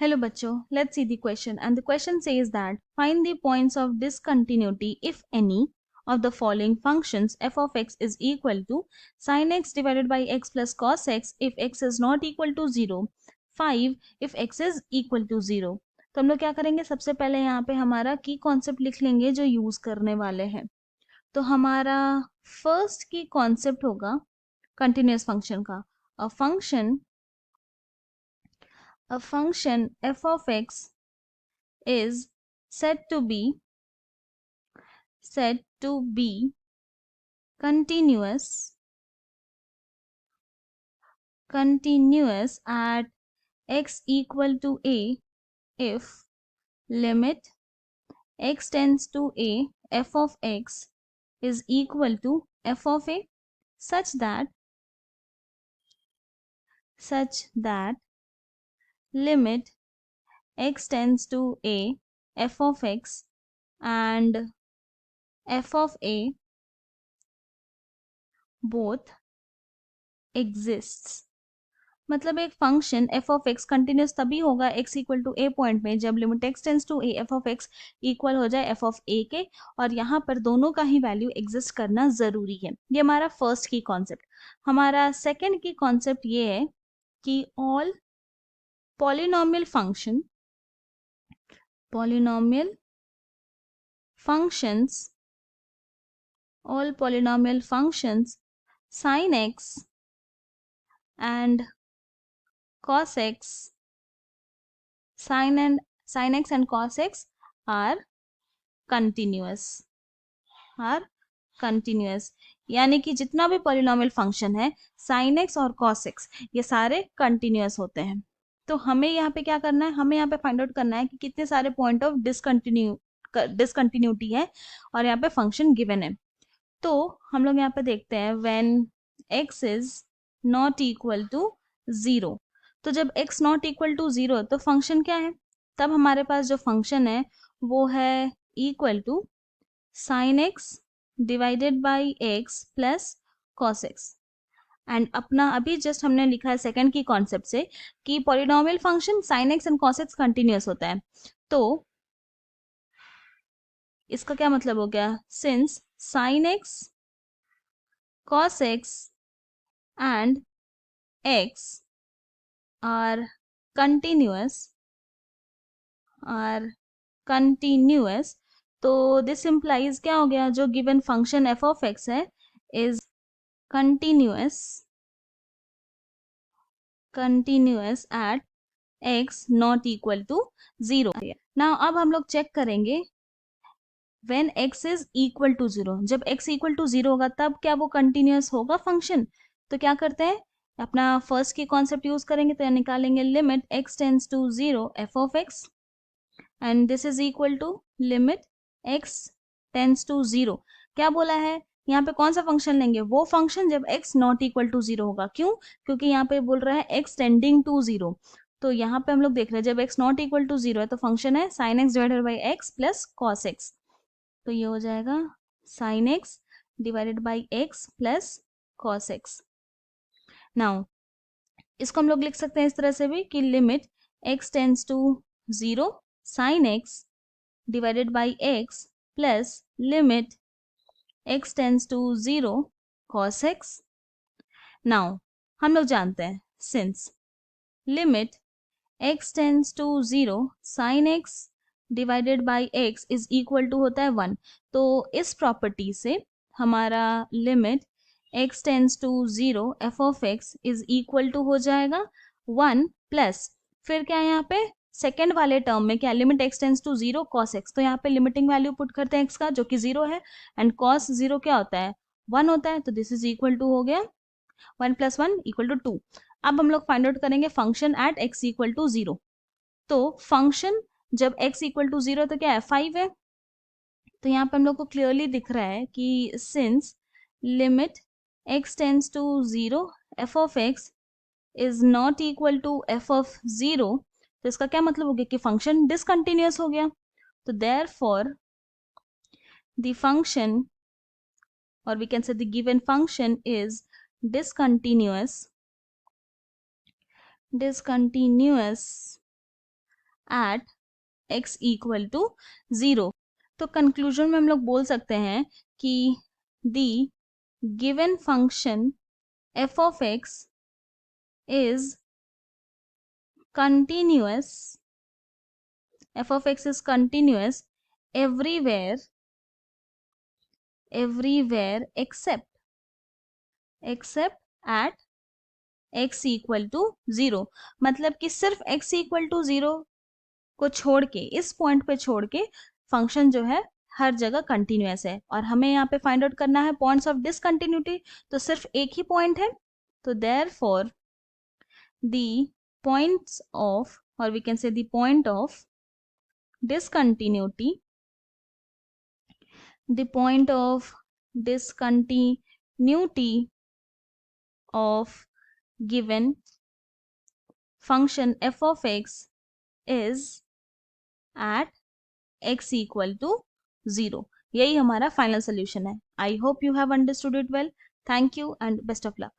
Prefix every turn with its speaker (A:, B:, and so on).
A: Hello bachcho, let's see the question, and the question says that find the points of discontinuity if any of the following functions f of x is equal to sin x divided by x plus cos x if x is not equal to 0, 5 if x is equal to 0। तो हम लोग क्या करेंगे, सबसे पहले यहाँ पे हमारा की कॉन्सेप्ट लिख लेंगे जो यूज करने वाले हैं। तो हमारा फर्स्ट की कॉन्सेप्ट होगा कंटिन्यूअस फंक्शन का। A function f of x is said to be continuous at x equal to a if limit x tends to a f of x is equal to f of a such that limit x tends to a f of x and f of a both exists। मतलब एक function f of x continuous तभी होगा x equal to a point में जब limit x tends to a f of x equal हो जाए f of a के, और यहाँ पर दोनों का ही वैल्यू एग्जिस्ट करना जरूरी है। ये हमारा फर्स्ट की कॉन्सेप्ट। हमारा सेकंड की कॉन्सेप्ट ये है कि all polynomial functions sin x and cos x, sin x and cos x are continuous। यानी कि जितना भी पॉलिनोमियल फंक्शन है sin x और cos x ये सारे कंटिन्यूअस होते हैं। तो हमें यहाँ पे क्या करना है, हमें यहाँ पे फाइंड आउट करना है कि कितने सारे पॉइंट ऑफ डिसकंटिन्यूटी है और यहाँ पे फंक्शन गिवन है। तो हम लोग यहाँ पे देखते हैं when x is not equal to 0। तो जब x नॉट इक्वल टू 0 तो फंक्शन क्या है, तब हमारे पास जो फंक्शन है वो है equal to sin x divided by x plus cos x। And अपना अभी जस्ट हमने लिखा है सेकंड की कॉन्सेप्ट से कि polynomial function sin x and cos x continuous होता है। तो इसका क्या मतलब हो गया, since sin x cos x and x are continuous तो दिस implies क्या हो गया, जो given function f of x है is continuous at x not equal to 0। Now अब हम लोग चेक करेंगे when x is equal to 0, जब x equal to 0 होगा तब क्या वो कंटिन्यूअस होगा फंक्शन। तो क्या करते हैं, अपना फर्स्ट की कॉन्सेप्ट यूज करेंगे तो निकालेंगे limit x tends to 0 f of x and this is equal to limit x tends to 0। क्या बोला है, यहाँ पे कौन सा फंक्शन लेंगे, वो फंक्शन जब x नॉट इक्वल टू 0 होगा। क्यों, क्योंकि यहाँ पे बोल रहा है x टेंडिंग टू 0। तो यहाँ पे हम लोग देख रहे हैं जब x नॉट इक्वल टू 0 है तो फंक्शन है sin x divided by x plus cos x। तो ये हो जाएगा sin x divided by x plus cos x। Now इसको हम लोग लिख सकते हैं इस तरह से भी कि limit x tends to 0 sin x divided by x plus limit x tends to 0 cos x। Now हम लोग जानते हैं since limit x tends to 0 sin x divided by x is equal to होता है 1। तो इस प्रॉपर्टी से हमारा limit x tends to 0 f of x is equal to हो जाएगा 1 प्लस फिर क्या है यहाँ पे सेकेंड वाले टर्म में क्या, limit x tends to 0 cos x। तो यहाँ पे लिमिटिंग वैल्यू पुट करते हैं x का जो कि 0 है एंड cos 0 क्या होता है 1 होता है। तो दिस इज इक्वल टू हो गया 1 प्लस 1 इक्वल टू 2। अब हम लोग फाइंड आउट करेंगे function at x equal to 0। तो फंक्शन जब x इक्वल टू 0 तो क्या है 5 है। तो यहाँ पे हम लोग को क्लियरली दिख रहा है कि since limit x tends to 0 f of x is not equal to f of 0, तो इसका क्या मतलब हो गया कि फंक्शन डिसकंटिन्यूअस हो गया। तो देयरफॉर द फंक्शन और we can say the given function is discontinuous at x equal to 0। तो कंक्लूजन में हम लोग बोल सकते हैं कि the given function f of x is continuous, f of x is continuous everywhere except at x equal to 0। मतलब कि सिर्फ x इक्वल टू 0 को छोड़ के, इस पॉइंट पे छोड़ के फंक्शन जो है हर जगह कंटिन्यूअस है। और हमें यहाँ पे फाइंड आउट करना है पॉइंट्स ऑफ डिसकंटिन्यूटी, तो सिर्फ एक ही पॉइंट है। तो therefore the points of, or we can say the point of discontinuity, the point of discontinuity of given function f of x is at x equal to 0। यही हमारा final solution है। I hope you have understood it well. Thank you and best of luck.